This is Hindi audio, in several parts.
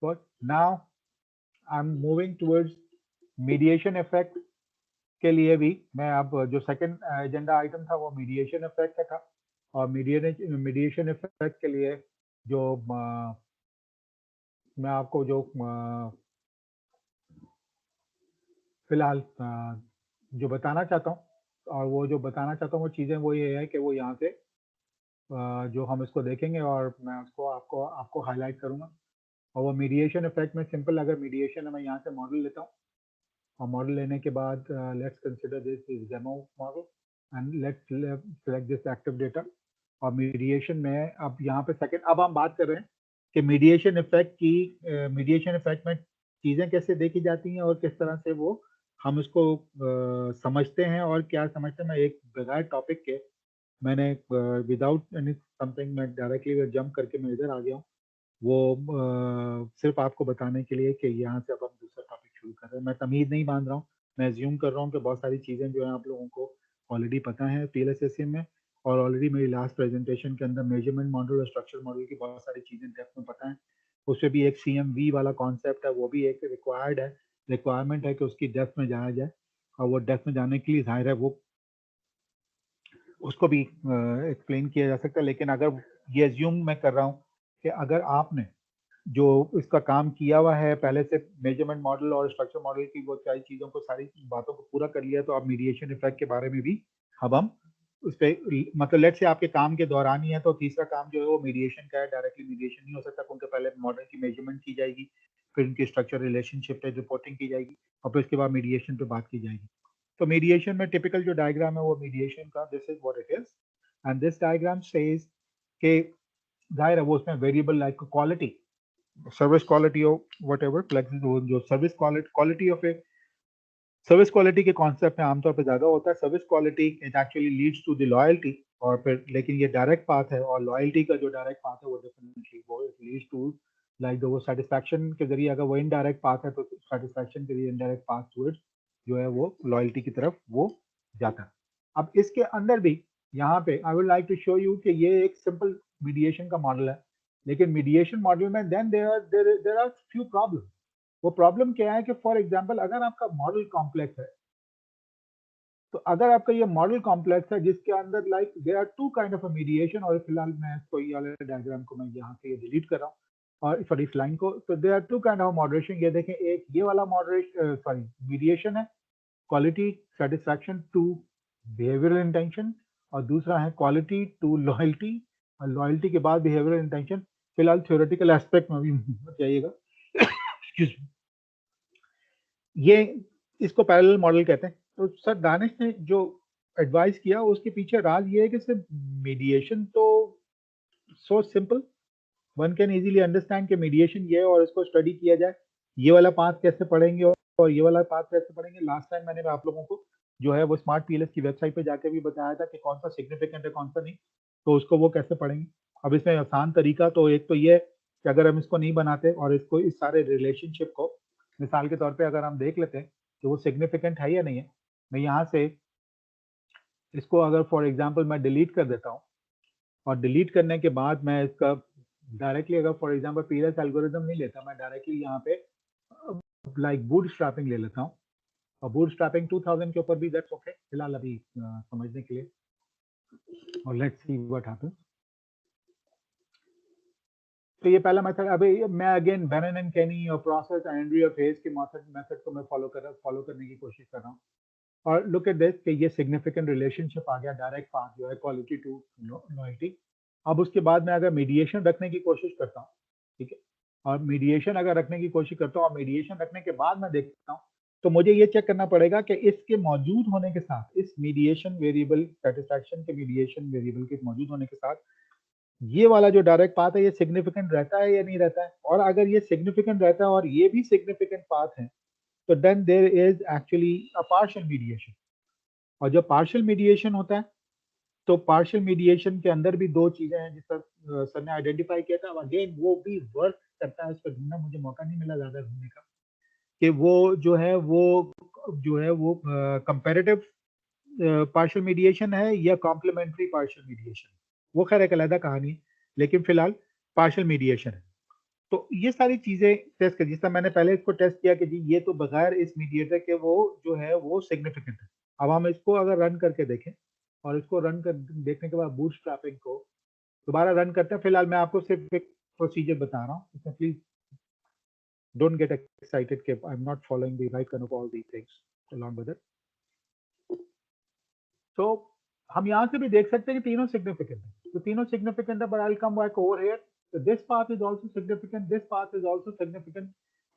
But now I'm moving towards mediation effect के लिए भी मैं अब जो सेकंड एजेंडा आइटम था वो मीडिएशन इफेक्ट का था, और मीडिएशन इफेक्ट के लिए जो मैं आपको जो फिलहाल जो बताना चाहता हूँ, और वो जो बताना चाहता हूँ वो चीज़ें वो ये है कि वो यहाँ से जो हम इसको देखेंगे और मैं उसको आपको हाईलाइट करूँगा। और वो मीडिएशन इफेक्ट में सिंपल, अगर मीडिएशन मैं यहाँ से मॉडल लेता हूँ, और मॉडल लेने के बाद let's consider this is demo model and let's select this active data. और मीडिएशन में अब यहाँ पे सेकंड, अब हम बात कर रहे हैं कि मीडिएशन इफेक्ट में चीज़ें कैसे देखी जाती हैं और किस तरह से वो हम इसको समझते हैं और क्या समझते हैं। मैं एक बगैर टॉपिक के मैंने विदाउट एनी समथिंग मैं डायरेक्टली जंप करके मैं इधर आ गया हूँ, वो सिर्फ आपको बताने के लिए कि यहाँ से अब हम दूसरा टॉपिक शुरू कर रहे हैं। मैं तमीज़ नहीं बांध रहा हूँ, मैं एज्यूम कर रहा हूँ कि बहुत सारी चीज़ें जो है आप लोगों को ऑलरेडी पता है PLSSM में, और ऑलरेडी मेरी लास्ट प्रेजेंटेशन के अंदर मेजरमेंट मॉडल और स्ट्रक्चर मॉडल की बहुत सारी चीज़ें डेप्थ में पता है। उससे भी एक CMV वाला कॉन्सेप्ट है, वो भी एक रिक्वायरमेंट है कि उसकी डेप्थ में जाया जाए, और वो डेप्थ में जाने के लिए जाहिर है वो उसको भी एक्सप्लेन किया जा सकता है। लेकिन अगर ये एज्यूम मैं कर रहा हूँ कि अगर आपने जो इसका काम किया हुआ है पहले से, मेजरमेंट मॉडल और स्ट्रक्चर मॉडल की वो सारी चीज़ों को, सारी बातों को पूरा कर लिया, तो आप मीडिएशन इफेक्ट के बारे में भी अब हम उस पर मतलब लेट से आपके काम के दौरान ही है, तो तीसरा काम जो है वो मीडिएशन का है। डायरेक्टली मीडिएशन नहीं हो सकता क्योंकि पहले मॉडल की मेजरमेंट की जाएगी, फिर उनकी स्ट्रक्चर रिलेशनशिप पे रिपोर्टिंग की जाएगी, और फिर उसके बाद मीडिएशन पे बात की जाएगी। तो मीडिएशन में टिपिकल जो डायग्राम है वो मीडिएशन का, this is what it is, and this diagram says के जाहिर है वो उसमें variable like quality, service quality और वट एवर जो service quality of a service quality के कॉन्सेप्ट में आमतौर पर ज्यादा होता है। Service quality it actually leads to the loyalty, और फिर लेकिन ये डायरेक्ट पाथ है, और लॉयल्टी का जो डायरेक्ट पाथ है वो डेफिनेटली वो लीड्स टू लाइक वो सेटिस्फैक्शन के जरिए, अगर वो इनडायरेक्ट पाथ है तो सेटिस्फैक्शन के लिए इनडायरेक्ट पाथ टूवर्ड्स जो है वो लॉयल्टी की तरफ वो जाता है। अब इसके अंदर भी यहाँ पे I would like to show you कि ये एक सिंपल मीडिएशन का मॉडल है, लेकिन मीडिएशन मॉडल में then there are few problem. वो प्रॉब्लम क्या है कि फॉर एग्जांपल अगर आपका मॉडल कॉम्प्लेक्स है, तो अगर आपका ये मॉडल कॉम्प्लेक्स है जिसके अंदर like there are two kind of a mediation, और फिलहाल मैं इसको ये वाले डायग्राम को मैं यहाँ से ये डिलीट कर रहा हूँ, और सॉरी इस लाइन को, तो there are two kind of moderation. ये देखें, एक ये वाला मॉडरेशन सॉरी मीडिएशन है quality satisfaction to behavioural intention, और दूसरा है क्वालिटी टू लॉयल्टी, और लॉयल्टी के बाद बिहेवियरल इंटेंशन। फिलहाल थ्योरेटिकल एस्पेक्ट में भी जाइएगा ये इसको पैरेलल मॉडल कहते हैं। तो सर दानिश ने जो एडवाइस किया उसके पीछे राज ये है कि सिर्फ मीडिएशन तो so simple, one can easily understand कि मीडिएशन ये है और इसको स्टडी किया जाए, ये वाला पाथ कैसे पढ़ेंगे और ये वाला पाथ कैसे पढ़ेंगे। लास्ट टाइम मैंने आप लोगों को जो है वो स्मार्ट PLS की वेबसाइट पे जाके भी बताया था कि कौन सा सिग्निफिकेंट है कौन सा नहीं, तो उसको वो कैसे पढ़ेंगे। अब इसमें आसान तरीका तो एक तो ये है कि अगर हम इसको नहीं बनाते और इसको इस सारे रिलेशनशिप को मिसाल के तौर पे अगर हम देख लेते हैं कि वो सिग्निफिकेंट है या नहीं है, मैं यहाँ से इसको अगर फॉर एग्जांपल मैं डिलीट कर देता हूँ, और डिलीट करने के बाद मैं इसका डायरेक्टली अगर फॉर एग्जांपल PLS एल्गोरिथम नहीं लेता, मैं डायरेक्टली यहाँ पे लाइक बूटस्ट्रैपिंग ले लेता हूँ, और बूटस्ट्रैपिंग 2000 के ऊपर भी दैट्स ओके फिलहाल अभी समझने के लिए, और लेट्स सी व्हाट हैपेंस। तो ये पहला मेथड, अभी मैं अगेन बेनन एंड केनी और प्रोसेस एंड्री और फेज के मेथड को मैं फॉलो करने की कोशिश कर रहा हूँ। और लुक एट दिस कि ये सिग्निफिकेंट रिलेशनशिप आ गया, डायरेक्ट पाथ जो है क्वालिटी टू लॉयल्टी। अब उसके बाद मैं अगर मीडिएशन रखने की कोशिश करता हूँ, ठीक है, और मीडिएशन अगर रखने की कोशिश करता हूँ और मीडिएशन रखने के बाद मैं देखता हूँ, तो मुझे ये चेक करना पड़ेगा कि इसके मौजूद होने के साथ, इस मीडिएशन वेरिएबल सेटिस्फैक्शन के मीडिएशन वेरिएबल के मौजूद होने के साथ ये वाला जो डायरेक्ट पाथ है ये सिग्निफिकेंट रहता है या नहीं रहता है। और अगर ये सिग्निफिकेंट रहता है और ये भी सिग्निफिकेंट पाथ है, तो then there is actually a partial mediation. और जब पार्शियल मीडिएशन होता है, तो पार्शियल मीडिएशन के अंदर भी दो चीजें हैं जिस पर सर ने आइडेंटिफाई किया था, अगेन वो भी वर्क करता है, उस पर ढूंढना मुझे मौका नहीं मिला ज्यादा ढूंढने का, कि वो जो है वो कंपैरेटिव पार्शियल मीडिएशन है या कॉम्प्लीमेंट्री पार्शियल मीडिएशन, वो खैर एक अलग कहानी है, लेकिन फिलहाल पार्शियल मीडिएशन है। तो ये सारी चीजें टेस्ट कर, जिससे मैंने पहले इसको टेस्ट किया कि जी ये तो बगैर इस मीडिएटर के वो जो है वो सिग्निफिकेंट है। अब हम इसको अगर रन करके देखें और इसको रन कर देखने के बाद बूटस्ट्रैपिंग को दोबारा रन करते हैं। फिलहाल मैं आपको सिर्फ एक प्रोसीजर बता रहा हूँ, इसमें प्लीज डोंट गेट एक्साइटेड कि I am not following the right kind of all these things along with it. तो हम यहाँ से भी देख सकते हैं कि तीनों सिग्निफिकेंट है, तो तीनों सिग्निफिकेंट है, but I will come back over here. So this path is also significant, this path is also significant,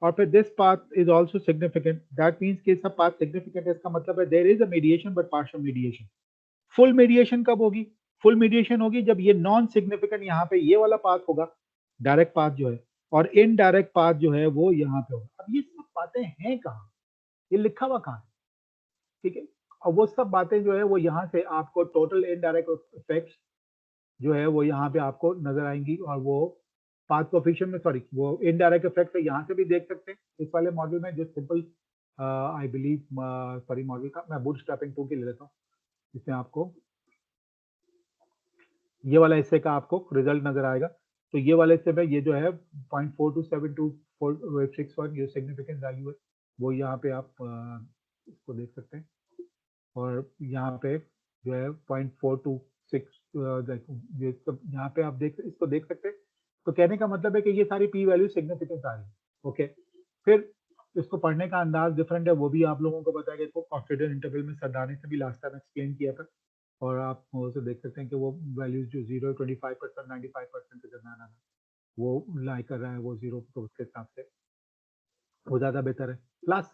और फिर this path is also significant. That means कि सब path significant है, इसका मतलब है there is a mediation but partial mediation. Full mediation कब होगी? Full mediation होगी जब ये non significant यहाँ पे ये वाला path होगा, direct path जो है, और indirect path जो है वो यहाँ पे होगा। अब ये सब बातें हैं कहाँ? ये लिखा हुआ कहाँ है? ठीक है, और वो सब बातें जो है वो यहाँ से आपको टोटल इनडायरेक्ट इफेक्ट्स जो है वो यहाँ पे आपको नजर आएंगी, और वो पाथ कोफिशिएंट में, सॉरी, वो इनडायरेक्ट इफेक्ट है यहाँ से भी देख सकते हैं इस वाले मॉडल में, जो simple I believe sorry model का मैं बूटस्ट्रैपिंग 2 के ले लेता हूँ, इसमें आपको ये वाला हिस्से का आपको रिजल्ट नजर आएगा। तो ये वाले हिस्से में ये जो है 0.427261 ये सिग्निफिकेंट वैल्यू है, वो यहाँ पे आप इसको देख सकते हैं, और यहाँ पे जो है 0.426 ये सब यहाँ पे आप इसको देख सकते हैं। तो कहने का मतलब है कि ये सारी पी वैल्यू सिग्निफिकेंस आ रही है। ओके, फिर इसको पढ़ने का अंदाज डिफरेंट है, वो भी आप लोगों को पता है कि इसको कॉन्फिडेंस इंटरवल में सरदानी से भी लास्ट टाइम एक्सप्लेन किया था, और आप उसे देख सकते हैं कि वो वैल्यूज जो 0, 25%, 95% के दरमियान आना वो लाई कर रहा है, वो 0, तो उसके हिसाब से वो ज़्यादा बेहतर है। प्लस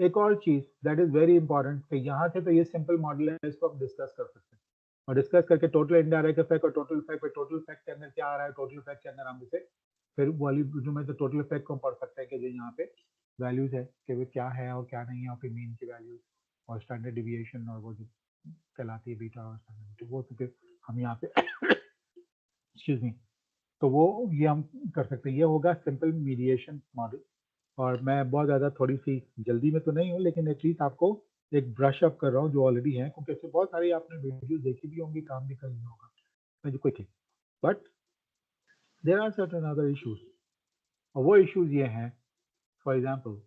एक और चीज दैट इज वेरी इंपॉर्टेंट कि यहाँ से तो ये सिंपल मॉडल है, इसको हम डिस्कस कर सकते हैं, और डिस्कस करके टोटल इनडायरेक्ट इफेक्ट और टोटल इफेक्ट पे, टोटल इफेक्ट के अंदर क्या आ रहा है, टोटल इफेक्ट के अंदर हम इसे फिर वाली वीडियो में तो टोटल इफेक्ट को पढ़ सकते हैं कि जो यहाँ पे वैल्यूज है कि वो क्या है और क्या नहीं है, और फिर मीन की वैल्यूज और स्टैंडर्ड डिविएशन और वो जो कहलाती है बीटा और स्टैंडर्ड, वो तो फिर हम यहाँ पे एक्सक्यूज मी, तो वो ये हम कर सकते हैं। ये होगा सिंपल मीडिएशन मॉडल, और मैं बहुत ज़्यादा थोड़ी सी जल्दी में तो नहीं हूँ, लेकिन एटलीस्ट आपको एक ब्रश अप कर रहा हूँ जो ऑलरेडी है, क्योंकि इससे बहुत सारी आपने वीडियो देखी भी होंगी, काम भी कर लिया होगा जो quickly, but there are certain other issues, और वो इश्यूज ये हैं, for example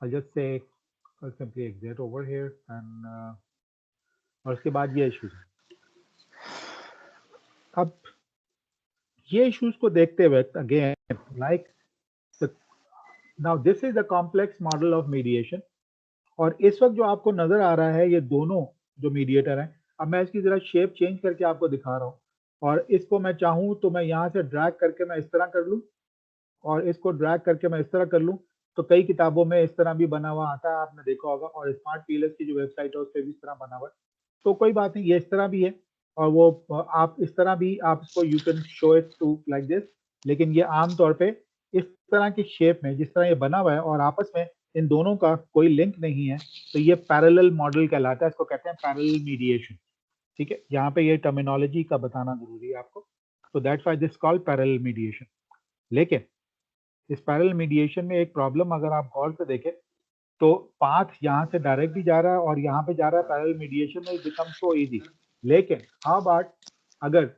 I just say simply exit over here and और उसके बाद ये इश्यूज है। अब ये इश्यूज को देखते वक्त again like now this is the complex model of mediation, और इस वक्त जो आपको नजर आ रहा है ये दोनों जो मीडिएटर हैं, अब मैं इसकी जरा शेप चेंज करके आपको दिखा रहा हूँ, और इसको मैं चाहूँ तो मैं यहाँ से ड्रैग करके मैं इस तरह कर लूँ, और इसको ड्रैग करके मैं इस तरह कर लूँ, तो कई किताबों में इस तरह भी बना हुआ आता है, आपने देखा होगा, और स्मार्ट पीएलएस की जो वेबसाइट है उस पर भी इस तरह बना हुआ है, तो कोई बात नहीं, ये इस तरह भी है, और वो आप इस तरह भी आप इसको you can show it to like this, लेकिन ये आमतौर पे इस तरह की शेप में जिस तरह ये बना हुआ है और आपस में इन दोनों का कोई लिंक नहीं है, तो ये पैरेलल मॉडल कहलाता है, इसको कहते हैं पैरेलल मीडिएशन। ठीक है, यहाँ पे ये टर्मिनोलॉजी का बताना जरूरी है आपको, तो that's why this called parallel mediation. लेकिन इस पैरेलल मीडिएशन में एक प्रॉब्लम अगर आप गौर से देखें, तो पाथ यहाँ से डायरेक्ट भी जा रहा है और यहाँ पे जा रहा है, पैरेलल मीडिएशन में इट बिकम सो इजी। लेकिन हाउ अबाउट अगर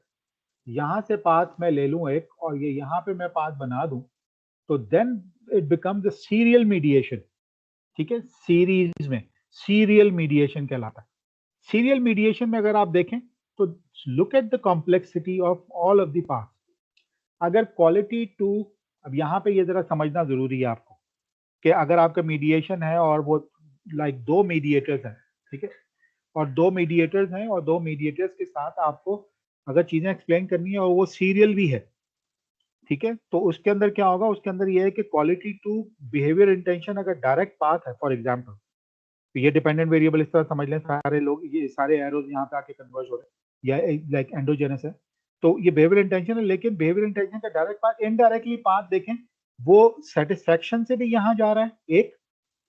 यहाँ से पाथ मैं ले लूँ एक, और ये यहाँ पे मैं पाथ बना दूं, तो then it becomes the serial mediation. ठीक है, सीरीज में सीरियल मीडिएशन कहलाता है। सीरियल मीडिएशन में अगर आप देखें तो look at the complexity of all of the path. अगर क्वालिटी टू, अब यहाँ पे ये जरा समझना जरूरी है आपको कि अगर आपका मीडिएशन है और वो लाइक दो मीडिएटर्स हैं, ठीक है, और दो मीडिएटर्स हैं और दो मीडिएटर्स के साथ आपको अगर चीजें एक्सप्लेन करनी है और वो सीरियल भी है, ठीक है, तो उसके अंदर क्या होगा, उसके अंदर ये है कि क्वालिटी टू बिहेवियर इंटेंशन अगर डायरेक्ट पाथ है, फॉर एग्जांपल, तो ये डिपेंडेंट वेरिएबल इस तरह समझ लें, सारे लोग ये सारे एरोज यहाँ पे आके कन्वर्ज हो रहे हैं, या लाइक एंडोजेनस है, तो ये बिहेवियर इंटेंशन है, लेकिन बिहेवियर इंटेंशन का डायरेक्ट पाथ, इनडायरेक्टली पाथ देखें, वो सेटिस्फैक्शन से भी यहाँ जा रहा है एक,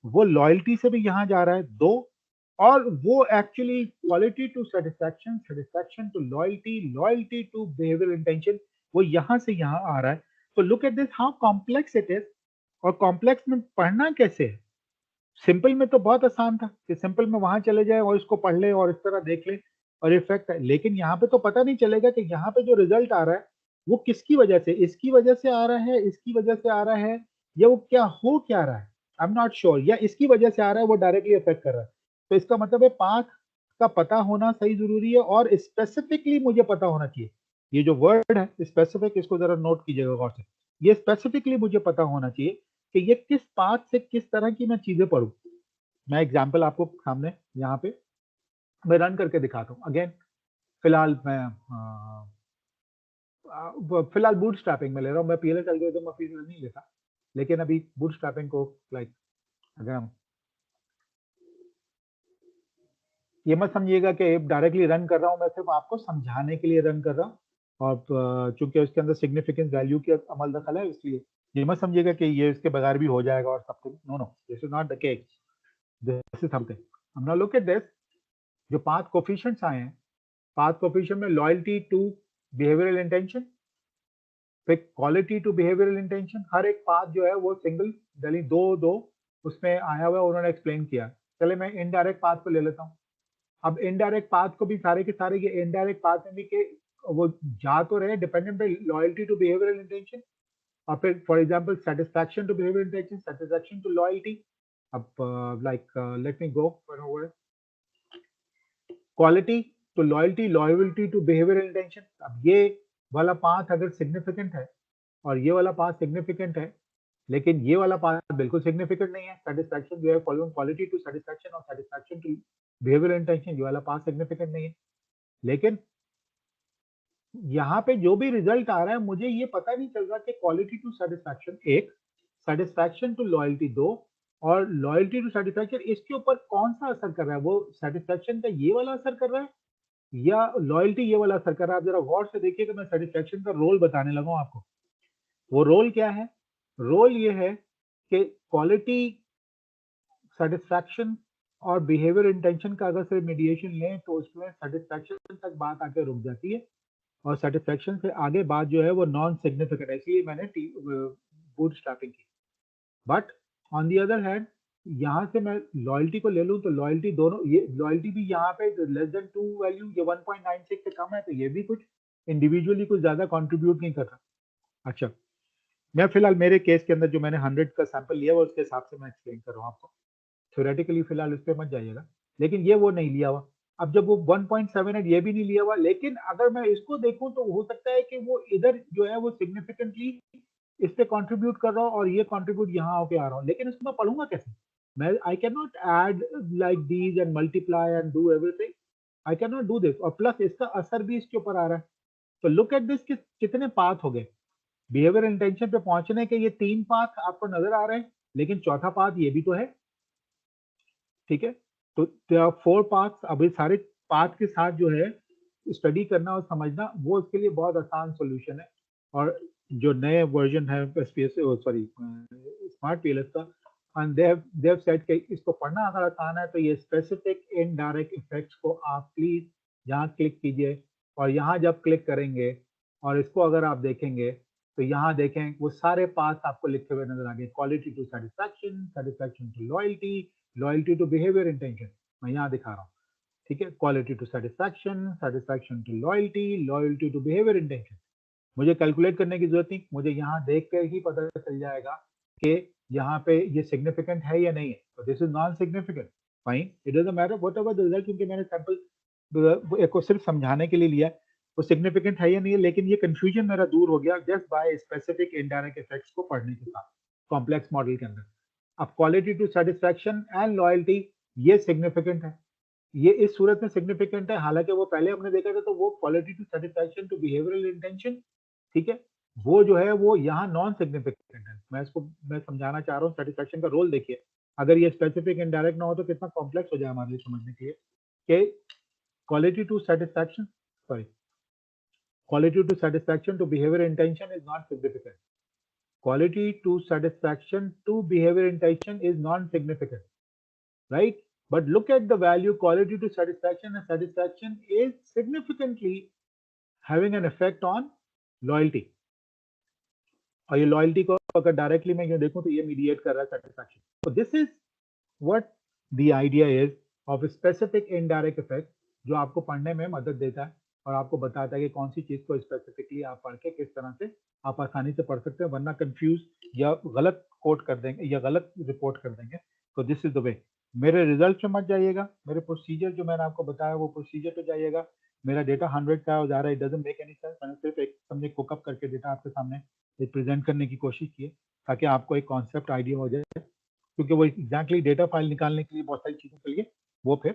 वो लॉयल्टी से भी यहाँ जा रहा है दो, और वो actually quality to satisfaction, satisfaction to loyalty, loyalty to behaviour intention, वो यहाँ से यहाँ आ रहा है। तो look at this how complex it is, और कॉम्प्लेक्स में पढ़ना कैसे है। सिंपल में तो बहुत आसान था कि सिंपल में वहां चले जाए और इसको पढ़ ले और इस तरह देख ले और इफेक्ट है, लेकिन यहाँ पे तो पता नहीं चलेगा कि यहाँ पे जो रिजल्ट आ रहा है वो किसकी वजह से, इसकी वजह से आ रहा है, इसकी वजह से आ रहा है, या वो क्या हो क्या रहा है, आई एम नॉट श्योर, या इसकी वजह से आ रहा है, वो डायरेक्टली अफेक्ट कर रहा है। तो इसका मतलब है पाथ का पता होना सही जरूरी है और स्पेसिफिकली मुझे पता होना चाहिए। ये जो वर्ड है स्पेसिफिक, इसको जरा नोट कीजिएगा गौर से। ये स्पेसिफिकली मुझे पता होना चाहिए कि ये किस पाथ से किस तरह की मैं चीजें पढ़ूं। मैं एग्जाम्पल आपको सामने यहाँ पे मैं रन करके दिखाता हूँ। अगेन फिलहाल मैं फिलहाल बूट स्ट्रैपिंग में ले रहा हूँ। मैं पीएलएस एल्गोरिथम में फीस नहीं लेता, लेकिन अभी बूट स्ट्रैपिंग को लाइक अगर हम ये मत समझिएगा कि डायरेक्टली रन कर रहा हूँ, मैं सिर्फ आपको समझाने के लिए रन कर रहा हूँ। और चूंकि उसके अंदर सिग्निफिकेंस वैल्यू की अमल दखल है, इसलिए ये मत समझिएगा कि ये इसके बगैर भी हो जाएगा और something. No no, this is not the case, this is something. हम नाउ लुक एट दिस। जो पाथ कोफिशिएंट्स आए हैं, पाथ कोफिशिएंट में लॉयल्टी टू बिहेवियरल इंटेंशन, फिर क्वालिटी टू बिहेवियरल इंटेंशन, हर एक पाथ जो है वो सिंगल डली दो दो उसमें आया हुआ है, उन्होंने एक्सप्लेन किया। चले मैं इनडायरेक्ट पाथ को ले लेता हूँ। अब इनडायरेक्ट पाथ को भी सारे के सारे ये इनडायरेक्ट पाथ में भी के वो जा तो रहे dependent by loyalty to behavioural intention, और फिर for example satisfaction to behavioural intention, satisfaction to loyalty. अब like let me go for quality to loyalty, loyalty to behavioural intention. अब ये वाला पाथ अगर सिग्निफिकेंट है और ये वाला पाथ सिग्निफिकेंट है, लेकिन ये वाला पाथ बिल्कुल सिग्निफिकेंट नहीं है, सेटिस्फैक्शन जो है फॉलोइंग क्वालिटी टू सेटिस्फैक्शन और सेटिस्फैक्शन टू बिहेवियरल इंटेंशन, ये वाला पाथ सिग्निफिकेंट नहीं है। लेकिन यहाँ पे जो भी रिजल्ट आ रहा है, मुझे ये पता नहीं चल रहा कि क्वालिटी टू सेटिस्फैक्शन एक, सेटिस्फैक्शन टू लॉयल्टी दो, और लॉयल्टी टू सेटिस्फैक्शन इसके ऊपर कौन सा असर कर रहा है। वो सेटिस्फैक्शन का ये वाला असर कर रहा है या लॉयल्टी ये वाला असर कर रहा है। आप जरा गौर से देखिए कि मैं सेटिस्फैक्शन का रोल बताने लगा हूं आपको। वो रोल क्या है? रोल ये है कि क्वालिटी, सेटिस्फैक्शन और बिहेवियर इंटेंशन का अगर सिर्फ मीडिएशन लें तो उसमें सेटिस्फैक्शन तक बात आके रुक जाती है, और सेटिस्फैक्शन से आगे बात जो है वो नॉन सिग्निफिकेंट है, इसलिए मैंने बूट स्ट्रैपिंग की। But on the other hand, यहाँ से मैं लॉयल्टी को ले लूँ तो लॉयल्टी दोनों, ये लॉयल्टी भी यहाँ पे लेस देन 2 वैल्यू, ये 1.96 से कम है, तो ये भी कुछ इंडिविजुअली कुछ ज्यादा कंट्रीब्यूट नहीं कर रहा। अच्छा, मैं फिलहाल मेरे केस के अंदर जो मैंने 100 का सैंपल लिया हुआ उसके हिसाब से मैं एक्सप्लेन कर रहा हूँ आपको। थ्योरेटिकली फिलहाल इस पे मत जाइएगा, लेकिन ये वो नहीं लिया हुआ। अब जब वो 1.78 ये भी नहीं लिया हुआ, लेकिन अगर मैं इसको देखूं तो हो सकता है कि वो इधर जो है वो सिग्निफिकेंटली इस पे कंट्रीब्यूट कर रहा हूँ और ये कंट्रीब्यूट यहाँ होके आ रहा हूँ, लेकिन इसको मैं पढ़ूंगा कैसे? मैं I can not add like these and multiply and do everything, I can not do this. और प्लस इसका असर भी इसके ऊपर आ रहा है। तो लुक एट दिस कि कितने पाथ हो गए बिहेवियर इंटेंशन पे पहुंचने के। ये 3 पाथ आपको नजर आ रहे हैं, लेकिन चौथा पाथ ये भी तो है, ठीक है? तो 4 पाथ्स। अभी सारे पाथ के साथ जो है स्टडी करना और समझना, वो उसके लिए बहुत आसान सॉल्यूशन है। और जो नए वर्जन है एसपीएस, सॉरी स्मार्ट पीएलएस का, एंड दे हैव सेड कि इसको पढ़ना अगर आसान है तो ये स्पेसिफिक इनडायरेक्ट इफेक्ट्स को आप प्लीज यहाँ क्लिक कीजिए, और यहाँ जब क्लिक करेंगे और इसको अगर आप देखेंगे तो यहाँ देखें वो सारे पाथ्स आपको लिखे हुए नजर आ गए। Quality to satisfaction, satisfaction to loyalty, loyalty to behaviour intention, मैं यहाँ दिखा रहा हूँ, ठीक है? Quality to satisfaction, satisfaction to loyalty, loyalty to behaviour intention. मुझे कैलकुलेट करने की जरूरत नहीं, मुझे यहाँ देख कर ही पता चल जाएगा कि यहाँ पे ये सिग्निफिकेंट है या नहीं है। तो this is non significant, fine, it doesn't matter what ever the result, क्योंकि मैंने सैंपल को सिर्फ समझाने के लिए लिया, वो सिग्निफिकेंट है या नहीं है। लेकिन ये कंफ्यूजन मेरा दूर हो गया just by specific indirect effects को पढ़ने के साथ कॉम्प्लेक्स मॉडल के अंदर। अब quality to satisfaction and loyalty ये सिग्निफिकेंट है, ये इस सूरत में सिग्निफिकेंट है। हालांकि वो पहले हमने देखा था तो वो quality to satisfaction to behavioural intention, ठीक है, वो जो है वो यहाँ नॉन सिग्निफिकेंट है। मैं समझाना चाह रहा हूँ, सेटिस्फैक्शन का रोल देखिए। अगर ये स्पेसिफिक इनडायरेक्ट ना हो तो कितना कॉम्प्लेक्स हो जाए हमारे लिए समझने के लिए कि quality to satisfaction, sorry, quality to satisfaction to behavior intention is not significant. Quality to satisfaction to behavior intention is non-significant, right? But look at the value quality to satisfaction, and satisfaction is significantly having an effect on loyalty. और ये loyalty को अगर directly मैं ये देखूं तो ये mediate कर रहा है satisfaction. So this is what the idea is of a specific indirect effect जो आपको पढ़ने में मदद देता है। और आपको बताता है कि कौन सी चीज़ को स्पेसिफिकली आप पढ़ के किस तरह से आप आसानी से पढ़ सकते हैं, वरना कंफ्यूज या गलत कोट कर देंगे या गलत रिपोर्ट कर देंगे। तो दिस इज द वे। मेरे रिजल्ट पे मत जाइएगा, मेरे प्रोसीजर जो मैंने आपको बताया वो प्रोसीजर पे जाइएगा। मेरा डेटा 100 का हो जा रहा है, it doesn't make any sense. मैंने सिर्फ एक समझे कुकअप करके डेटा आपके सामने प्रेजेंट करने की कोशिश की है, ताकि आपको एक कॉन्सेप्ट आइडिया हो जाए, क्योंकि वो एग्जैक्टली डेटा फाइल निकालने के लिए बहुत सारी चीज़ों के लिए वो फिर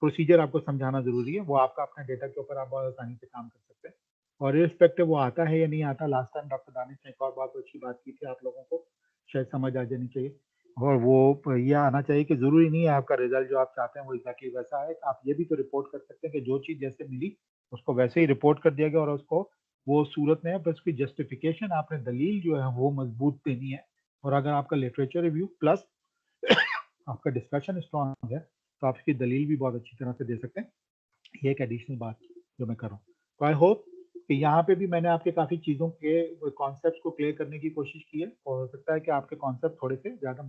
प्रोसीजर आपको समझाना ज़रूरी है। वो आपका अपने डेटा के ऊपर आप बहुत आसानी से काम कर सकते हैं। और इर्रिस्पेक्टिव वो आता है या नहीं आता, लास्ट टाइम डॉक्टर दानिश ने एक और बहुत अच्छी बात की थी, आप लोगों को शायद समझ आ जानी चाहिए। और वो ये आना चाहिए कि ज़रूरी नहीं है आपका रिजल्ट जो आप चाहते हैं वो एग्जैक्टली वैसा आए। आप ये भी तो रिपोर्ट कर सकते हैं कि जो चीज़ जैसे मिली उसको वैसे ही रिपोर्ट कर दिया गया, और उसको वो सूरत में है, बस उसकी जस्टिफिकेशन आपने दलील जो है वो मजबूत देनी है। और अगर आपका लिटरेचर रिव्यू प्लस आपका डिस्कशन स्ट्रॉन्ग है तो आप इसकी दलील भी बहुत अच्छी तरह से दे सकते हैं। ये एक एडिशनल बात जो मैं कर रहा हूँ। तो आई होप कि यहाँ पे भी मैंने आपके काफ़ी चीज़ों के कॉन्सेप्ट्स को क्लियर करने की कोशिश की है, और हो सकता है कि आपके कॉन्सेप्ट थोड़े से ज़्यादा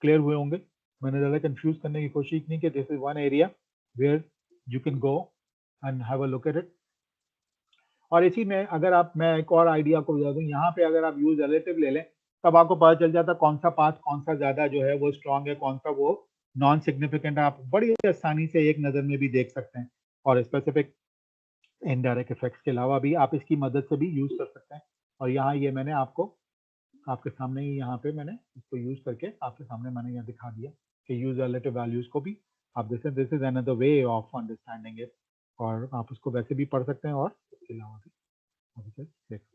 क्लियर हुए होंगे। मैंने ज़्यादा कंफ्यूज करने की कोशिश नहीं की। This is one area where you can go and have a look at it. और इसी में अगर आप, मैं एक और आइडिया आपको बता दूं, यहाँ पे अगर आप यूज रिलेटिव ले लें तब आपको पता चल जाता कौन सा पाथ कौन सा ज्यादा जो है वो स्ट्रांग है, कौन सा वो नॉन सिग्निफिकेंट है। आप बड़ी आसानी से एक नज़र में भी देख सकते हैं। और स्पेसिफिक इनडायरेक्ट इफेक्ट्स के अलावा भी आप इसकी मदद से भी यूज कर सकते हैं। और यहाँ ये मैंने आपको आपके सामने ही यहाँ पे मैंने इसको यूज करके आपके सामने मैंने यहाँ दिखा दिया कि यूज रिलेटिव वैल्यूज को भी आप जैसे this is another way of understanding it, और आप उसको वैसे भी पढ़ सकते हैं और इसके अलावा भी आप इसे देख सकते हैं।